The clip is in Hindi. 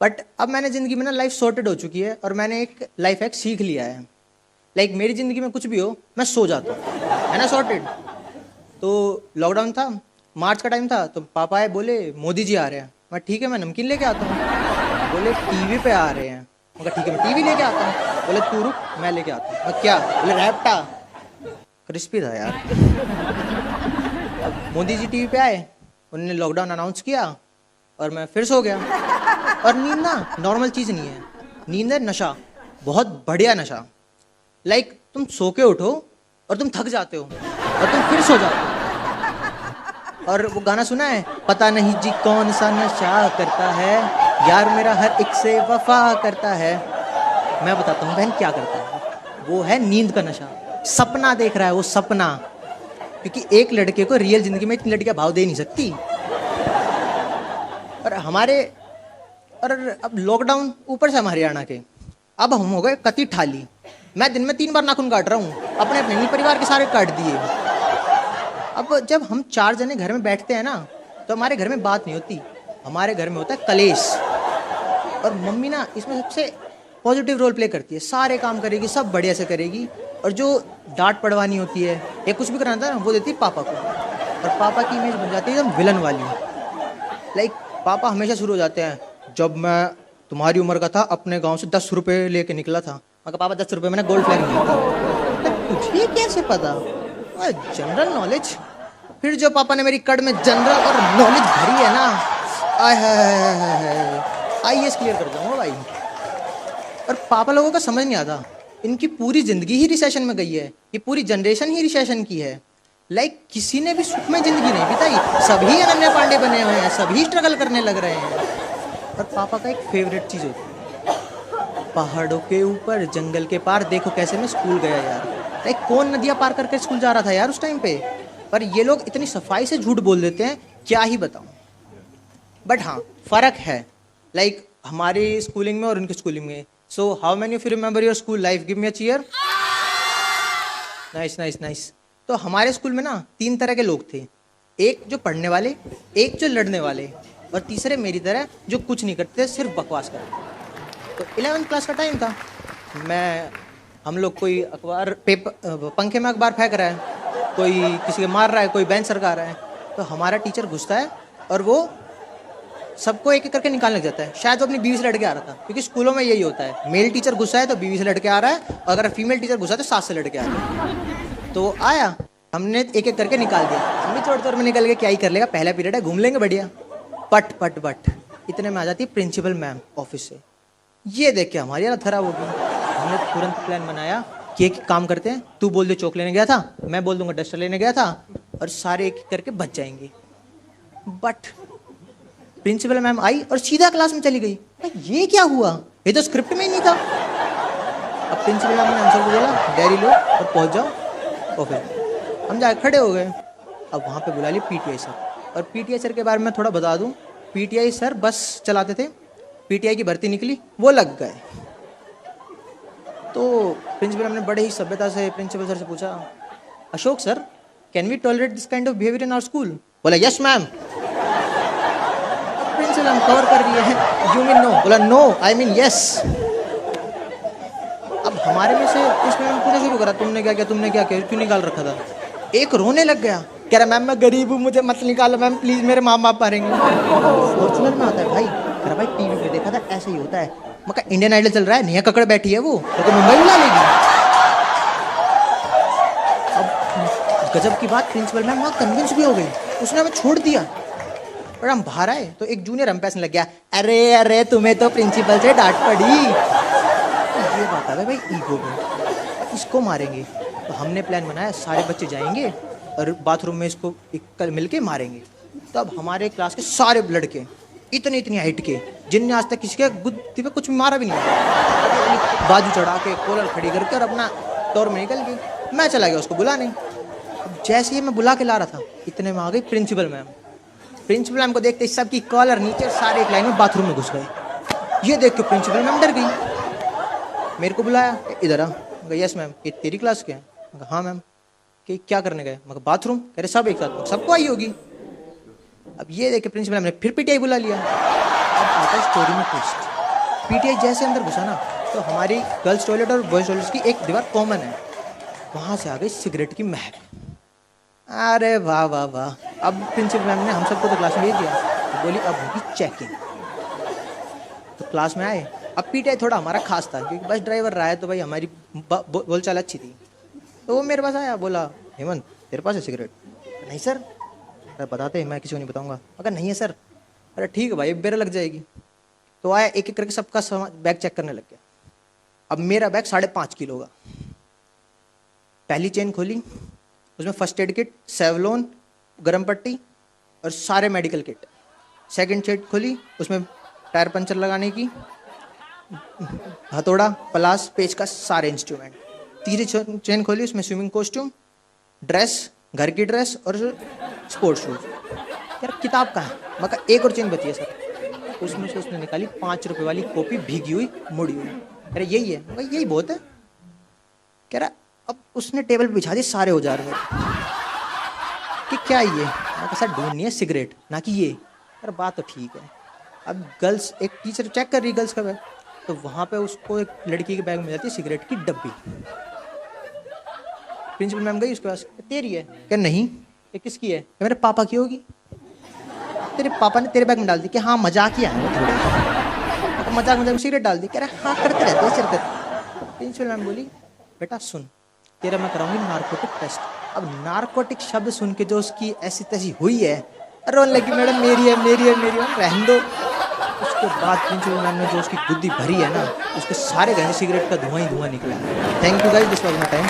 बट अब मैंने ज़िंदगी में ना लाइफ सॉर्टेड हो चुकी है और मैंने एक लाइफ हैक सीख लिया है। लाइक मेरी ज़िंदगी में कुछ भी हो मैं सो जाता हूँ, है ना सॉर्टेड। तो लॉकडाउन था, मार्च का टाइम था, तो पापा आए बोले मोदी जी आ रहे हैं। मैं ठीक है मैं नमकीन लेके आता हूँ। बोले टीवी पे आ रहे हैं। मैं कहा ठीक है मैं टीवी लेके आता हूँ। बोले तू रुक मैं लेके आता हूँ। मैं क्या? बोले रैप्टा। क्रिस्पी था यार। अब मोदी जी टीवी पे आए, उन्होंने लॉकडाउन अनाउंस किया और मैं फिर सो गया। और नींद ना नॉर्मल चीज़ नहीं है, नींद है नशा, बहुत बढ़िया नशा। लाइक तुम सो के उठो और तुम थक जाते हो और तुम फिर सो जाते हो। और वो गाना सुना है, पता नहीं जी कौन सा नशा करता है, यार मेरा हर एक से वफा करता है। मैं बताता हूँ बहन क्या करता है, वो है नींद का नशा। सपना देख रहा है वो, सपना। क्योंकि एक लड़के को रियल जिंदगी में इतनी लड़कियां भाव दे नहीं सकती। और हमारे और अब लॉकडाउन ऊपर से हम हरियाणा के, अब हम हो गए कति ठाली। मैं दिन में 3 बार नाखून काट रहा हूँ, अपने अपने नहीं परिवार के सारे काट दिए। अब जब हम 4 जने घर में बैठते हैं ना, तो हमारे घर में बात नहीं होती, हमारे घर में होता है कलेश। और मम्मी ना इसमें सबसे पॉजिटिव रोल प्ले करती है, सारे काम करेगी, सब बढ़िया से करेगी। और जो डांट पड़वानी होती है या कुछ भी कराना था ना, वो देती है पापा को। और पापा की इमेज बन जाती है एकदम विलन वाली। लाइक पापा हमेशा शुरू हो जाते हैं, जब मैं तुम्हारी उम्र का था अपने गांव से 10 रुपए लेके निकला था। मैं कहा पापा 10 रुपए मैंने गोल्ड फ्लैग लिया था। तुझे कैसे पता? General knowledge. फिर जो पापा ने मेरी कड़ में जनरल और नॉलेज भरी है ना, आय IAS क्लियर कर दूंगा भाई। और पापा लोगों का समझ नहीं आता, इनकी पूरी जिंदगी ही रिसेशन में गई है, ये पूरी जनरेशन ही रिसेशन की है। लाइक किसी ने भी सुख में जिंदगी नहीं बिताई, सभी अनन्या पांडे बने हुए हैं, सभी स्ट्रगल करने लग रहे हैं। और पापा का एक फेवरेट चीज होती है, पहाड़ों के ऊपर जंगल के पार, देखो कैसे मैं स्कूल गया यार। लाइक कौन नदियां पार करके स्कूल जा रहा था यार उस टाइम पे। पर ये लोग इतनी सफाई से झूठ बोल देते हैं, क्या ही बताऊं। बट हाँ फर्क है, लाइक हमारी स्कूलिंग में और उनकी स्कूलिंग में। So how many of you remember your school life? Give me a cheer. Nice nice nice. तो हमारे स्कूल में ना 3 तरह के लोग थे, एक जो पढ़ने वाले, एक जो लड़ने वाले, और तीसरे मेरी तरह जो कुछ नहीं करते सिर्फ बकवास करते। तो 11th क्लास का टाइम था, मैं हम लोग कोई अखबार पेपर पंखे में अखबार फेंक रहा है, कोई किसी को मार रहा है, कोई बेंच सरका रहा है। तो हमारा टीचर घुसता है और वो सबको एक एक करके निकालने लग जाता है। शायद वो अपनी बीवी से लड़के आ रहा था, क्योंकि स्कूलों में यही होता है, मेल टीचर घुसा है तो बीवी से लड़के आ रहा है, और अगर फीमेल टीचर घुसा है तो सास से लड़के आ रहे हैं। तो आया, हमने एक एक करके निकाल दिया। हम भी थोड़ी देर में निकल गए, क्या ही कर लेगा, पहला पीरियड है घूम लेंगे बढ़िया। बट इतने में आ जाती है प्रिंसिपल मैम ऑफिस से। ये देख के हमारी हालत खराब होगी। हमने तुरंत प्लान बनाया कि एक काम करते हैं, तू बोल दे चौक लेने गया था, मैं बोल दूंगा डस्टर लेने गया था, और सारे एक एक करके बच जाएंगे। बट प्रिंसिपल मैम आई और सीधा क्लास में चली गई। ये क्या हुआ, ये तो स्क्रिप्ट में ही नहीं था। अब प्रिंसिपल मैम ने आंसर को बोला डायरी लो और पहुंच जाओ ऑफिस। हम जाके खड़े हो गए। अब वहाँ पे बुला ली PTI सर, और PTI सर के बारे में थोड़ा बता दूं, PTI सर बस चलाते थे, PTI की भर्ती निकली वो लग गए। तो प्रिंसिपल हमने बड़े ही सभ्यता से प्रिंसिपल सर से पूछा, Ashok sir can we tolerate this kind of behaviour in our school? बोला यस मैम। प्रिंसिपल हम कवर कर रही है, यू मीन नो? बोला नो आई मीन यस। अब हमारे में से उस मैम पूछना शुरू करा, तुमने क्या किया, तुमने क्या किया, क्यों निकाल रखा था? एक रोने लग गया, कह रहा मैम मैं गरीब हूँ, मुझे मत निकालो मैम प्लीज, मेरे माँ बाप मारेंगे। फॉर्चुनर में आता है भाई, कह रहा भाई टीवी पे देखा था ऐसे ही होता है। मैं कहा इंडियन आइडल चल रहा है, नेहा कक्कड़ बैठी है वो तो मुंबई बुला लेगी। अब गजब की बात, प्रिंसिपल मैम वहाँ कन्विंस भी हो गई, उसने हमें छोड़ दिया। और हम बाहर आए तो एक जूनियर हम पैसने लग गया, अरे अरे तुम्हें तो प्रिंसिपल से डांट पड़ी। ये बात है भाई ईगो में, इसको मारेंगे। तो हमने प्लान बनाया, सारे बच्चे जाएंगे और बाथरूम में इसको कल मिलके मारेंगे। तब हमारे क्लास के सारे लड़के इतनी इतनी हाइट के, जिनने आज तक किसी के गुत्ती पे कुछ मारा भी नहीं, बाजू चढ़ा के कॉलर खड़ी करके और अपना दौर में निकल गए। मैं चला गया उसको बुलाने। अब जैसे ही मैं बुला के ला रहा था, इतने में आ गई प्रिंसिपल मैम। प्रिंसिपल मैम को देखते ही सबकी कॉलर नीचे, सारे एक लाइन में बाथरूम में घुस गए। ये देख के प्रिंसिपल मैम डर गई, मेरे को बुलाया, इधर आ। यस मैम, ये तेरी क्लास के हैं? हाँ मैम। कि क्या करने गए? मैं बाथरूम। कह रहे सब एक साथ, सबको आई होगी। अब ये देख के प्रिंसिपल मैम ने फिर PTI बुला लिया। अब आता है स्टोरी में ट्विस्ट। पीटीआई जैसे अंदर घुसा ना, तो हमारी गर्ल्स टॉयलेट और बॉयज़ टॉयलेट की एक दीवार कॉमन है, वहाँ से आ गई सिगरेट की महक। अरे वाह वाह वाह। अब प्रिंसिपल मैम ने हम सबको तो क्लास में भेज दिया, तो बोली अब होगी चेकिंग। तो क्लास में आए। अब पीटीआई थोड़ा हमारा खास था, क्योंकि बस ड्राइवर रहा है तो भाई हमारी बोलचाल अच्छी थी। तो वो मेरे पास आया, बोला हेमंत तेरे पास है सिगरेट? नहीं सर। अरे बताते, मैं किसी को नहीं बताऊंगा। अगर नहीं है सर। अरे ठीक है भाई, बेरा लग जाएगी। तो आया, एक एक करके सबका बैग चेक करने लग गया। अब मेरा बैग 5.5 किलो का। पहली चेन खोली, उसमें फर्स्ट एड किट, सेवलोन, गर्म पट्टी और सारे मेडिकल किट। सेकंड चेन खोली, उसमें टायर पंचर लगाने की हथौड़ा, प्लास, पेचकस, सारे इंस्ट्रूमेंट। तीसरी चेन खोली, उसमें स्विमिंग कॉस्ट्यूम, ड्रेस, घर की ड्रेस और स्पोर्ट्स शूज। यार किताब कहाँ है? मैं कहा एक और चेन बची है सर। उसमें से उसने निकाली 5 रुपए वाली कॉपी, भीगी हुई, मुड़ी हुई। अरे यही है? भाई यही बहुत है। कह रहा अब उसने टेबल पे बिछा दी सारे औजार में कि क्या ये? मैं कैसा ढूंढनी है सिगरेट, ना कि ये। यार बात तो ठीक है। अब गर्ल्स, एक टीचर चेक कर रही गर्ल्स का बैग, तो वहाँ पे उसको एक लड़की के बैग में जाती है सिगरेट की डब्बी। प्रिंसिपल मैम गई उसके पास, तेरी है? क्या नहीं, ये किसकी है? मेरे पापा की होगी। तेरे पापा ने तेरे बैग में डाल दी? कि हाँ मजाकिया है वो थोड़े, तो मजाक मजाक में सिगरेट डाल दी। कह रहा हाँ करते रहते हैं सिरकत। प्रिंसिपल मैम बोली बेटा सुन, तेरा मैं कराऊंगी नारकोटिक टेस्ट। अब नारकोटिक शब्द सुन के जो उसकी ऐसी तैसी हुई है, रोने लगी, मैडम मेरी है मेरी है मेरी है, रहने दो। उसके बाद प्रिंसिपल मैम ने जो उसकी बुद्धि भरी है ना, उसके सारे घर से सिगरेट का धुआं ही धुआं निकला। Thank you guys, this was my time.